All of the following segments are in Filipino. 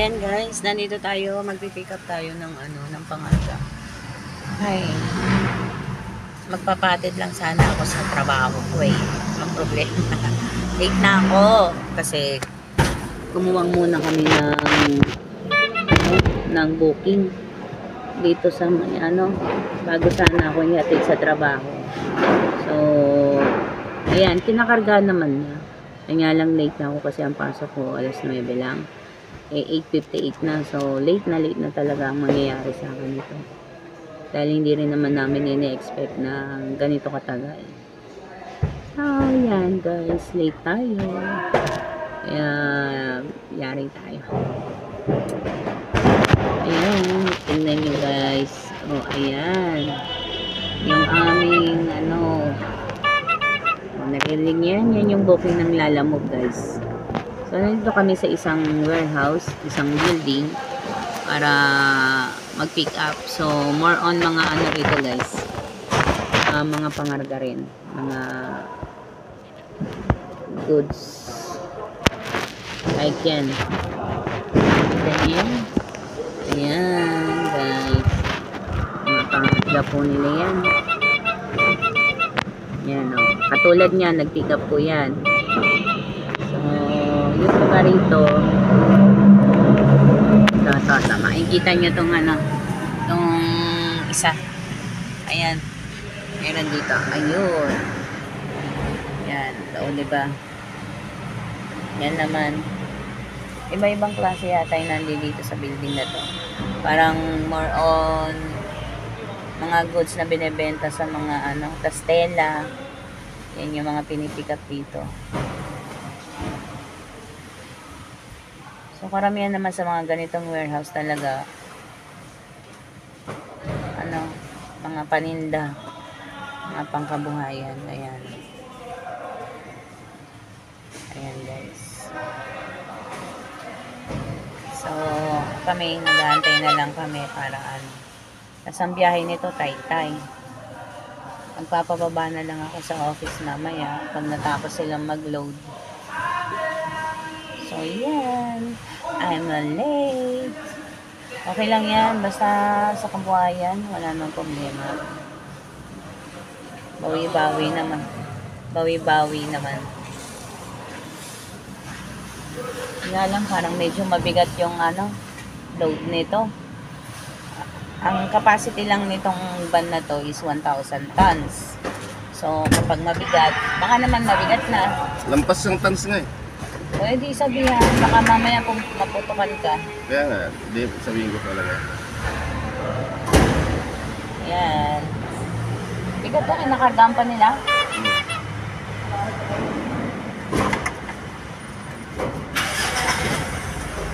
ayan guys, nandito tayo, magpipick up tayo ng ng pangarga. Ay, magpapatid lang sana ako sa trabaho ko eh. Ang problema. Late na ako kasi kumuha muna kami ng booking dito sa may bago sana ako ihatid sa trabaho. So, ayan, kinakarga naman niya. Kaya lang late na ako kasi ang pasok ko alas 9 lang. 8:58 na. So, late na talaga ang mangyayari sa akin ito. Dahil hindi rin naman namin ini-expect na ganito katagal. So, yan guys. Late tayo. Kaya, yari tayo. Ayan. Tingnan nyo guys. Oh, ayan. Yung aming, naririnig yan. Yan yung booking ng Lalamove guys. So, nandito kami sa isang warehouse, isang building para mag-pick up. So, more on mga rito guys. Mga pangarga rin. Mga goods. Like yan. Ayan. Ayan guys. Mga pangarga po nila yan. Yan o. Katulad niyan, nag-pick up po yan. Yung pa rito ito makikita nyo itong itong isa, ayan, meron dito, ayun, yan, o diba, yan naman, iba-ibang klase yata yung nandito sa building na to, parang more on mga goods na binibenta sa mga Tastela, yan yung mga pinipick up dito. So, karamihan naman sa mga ganitong warehouse talaga, mga paninda, mga pangkabuhayan, ayan. Ayan, guys. So, kami, nag-aantay na lang kami para Kasang biyahe nito, Taytay. Magpapababa na lang ako sa office mamaya pag natapos silang mag-load. So, yan. I'm late. Okay lang yan. Basta sa kabuhayan, wala nang problema. Bawi-bawi naman. Bawi-bawi naman. Nga lang, parang medyo mabigat yung load nito. Ang capacity lang nitong van na to is 1,000 tons. So, kapag mabigat, baka naman mabigat na. Lampas ng tons nga eh. Pwede sabihan, baka mamaya kung maputukan ka. Kaya nga, di sabihin ko talaga. Yan. Bigat to, kinakargaan pa nila.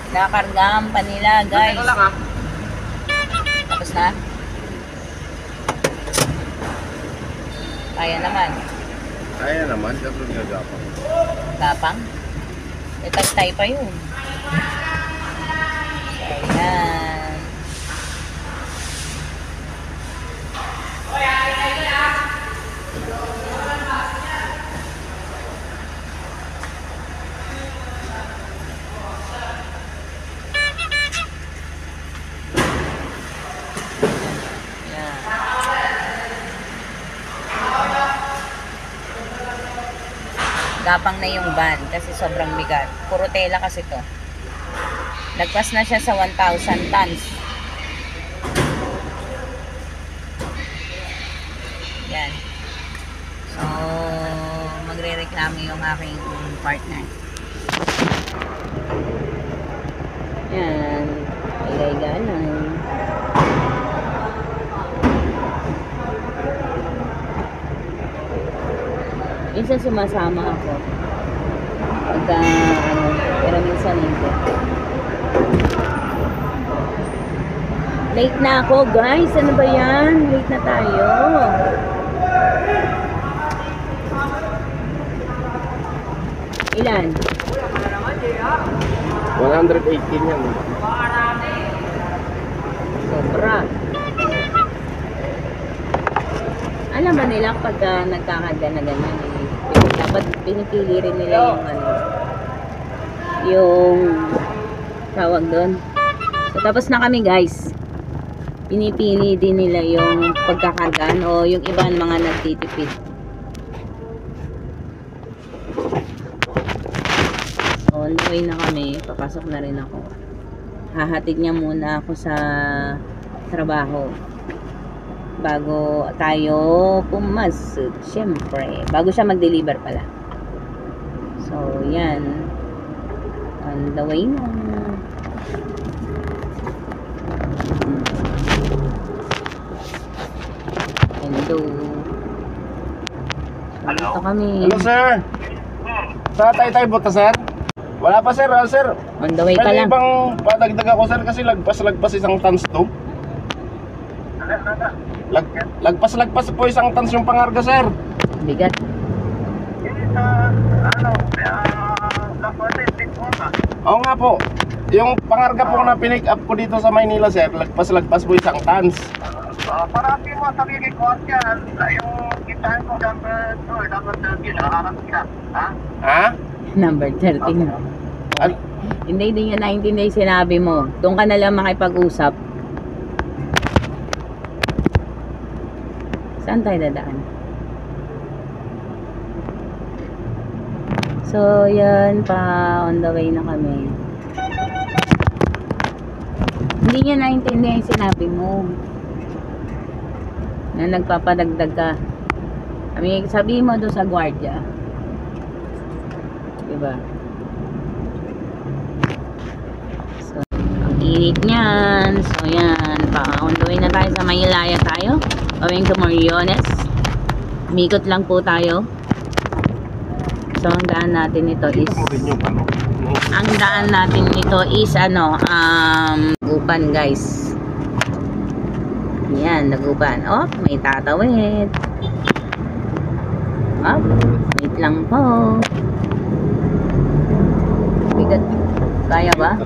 Kinakargaan pa nila, guys. Ito lang Tapos na? Kaya naman. Kaya naman, dapat nga gapang. Gapang? Tagtay pa yun. So, yan. Gapang na yung van kasi sobrang bigat. Puro tela kasi to. Lagpas na siya sa 1,000 tons. Yan. So, magre-reklamo yung aking partner. Yan. Ilay-ganan. Minsan sumasama ako. Pagka, pero minsan hindi. Late na ako, guys. Ano ba yan? Late na tayo. Ilan? 118 yan. Sobra. Alam ba nila pagka nagkakarga na ganyan dapat pinipili rin nila yung tawag doon. So, tapos na kami guys. Pinipili din nila yung pagkakargaan o yung iba mga nagtitipid. So, on the way na kami. Papasok na rin ako. Hahatid niya muna ako sa trabaho bago tayo pumasok. Siyempre, bago siya mag-deliver pala. So, yan. On the way na. Hello. Dito kami. Hello, sir. Sa Taytay Buta, sir? Wala pa, sir. Sir, On the way ka pwede lang. bang padagdag ako, sir? Kasi lagpas isang tons to. Lagpas po isang tons yung pangarga, sir. Bigat. Oo nga po. Yung pangarga po na pinick up ko dito sa Maynila, sir, lagpas po isang tons. Parati mo sabihin ko yan, yung kitain ko number 13, nakakaroon ka, ha? Ha? Number 13. Hindi niya naintindihan yung sinabi mo. Doon ka na lang makipag-usap. Saan tayo dadaan? So, yan pa. On the way na kami. Hindi niya naintindihan yung sinabi mo. Na nagpapadagdag ka. Sabihin mo doon sa gwardiya. Diba? So, ang init niyan. So, yan. On the way na tayo sa Maylaya tayo. Going to Moriones. Mikot lang po tayo. So, ang daan natin ito is Nagupan guys. Yan, Nagupan. Oh, may tatawid. Oh, wait lang po. Bigat. Kaya ba?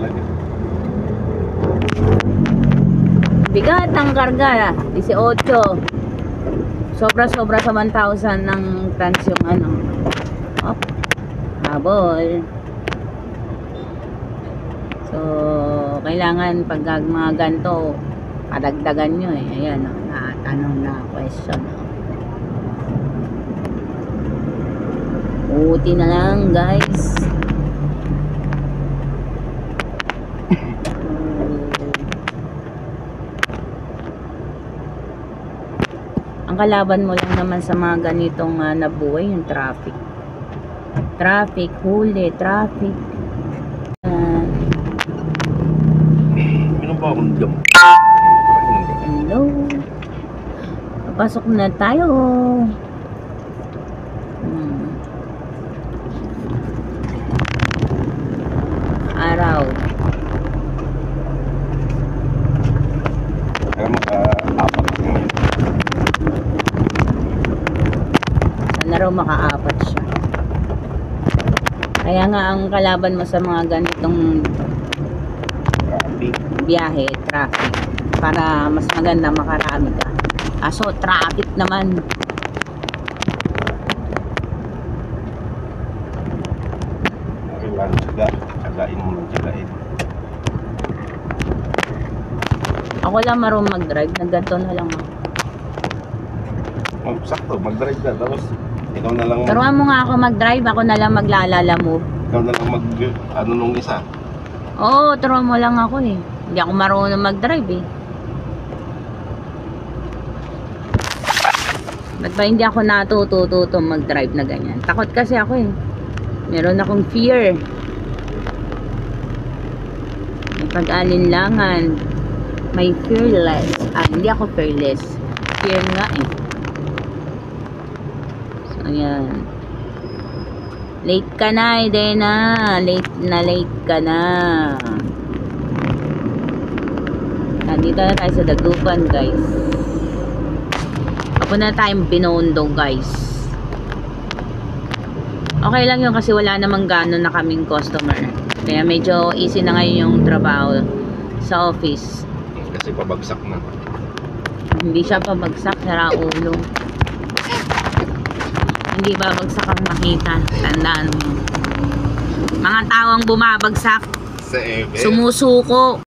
Bigat ang karga. 18. Sobra-sobra sa 1,000 ng tons yung ano. Oh, habol. So, kailangan pag mga ganito, padagdagan nyo eh. Ayan, tanong na question. Uti na lang, guys. Ang kalaban mo lang naman sa mga ganitong nabuhay, yung traffic. Traffic, huli, traffic. Minum ba akong gam? Hello. Papasok na tayo. Araw. Kaya maka-apat ngayon. Sana raw maka-apat siya. Kaya nga ang kalaban mo sa mga ganitong biyahe, traffic, para mas maganda makarami ka. Kaso traffic naman. Kailangan tsagain mo ng tsagain. Ako lang marunong mag-drive, nagganto na lang ako. Oh, sakto, mag-drive ka. Tapos, ikaw na lang, Turuan mo nga ako mag-drive, ako na lang maglalala mo. ikaw na lang ano nung isa. Oo, turuan mo lang ako eh. Hindi ako marunong mag-drive eh. Ba't ba hindi ako natututo mag-drive na ganyan? Takot kasi ako eh. Meron akong fear. May pag-alinlangan. May fearless. Hindi ako fearless. Fear nga eh. So, ayan. Late ka na, Edena. Late ka na. Nandito na tayo sa Dagupan, guys. Ako na tayong Binondo, guys. Okay lang yun kasi wala namang gano'n na kaming customer. Kaya medyo easy na ngayon yung trabaho sa office. Kasi pabagsak na. Hindi siya pabagsak, sara ulo. Hindi babagsak ang makita. Tandaan mo. Mga tawang bumabagsak, sa ebe. Sumusuko.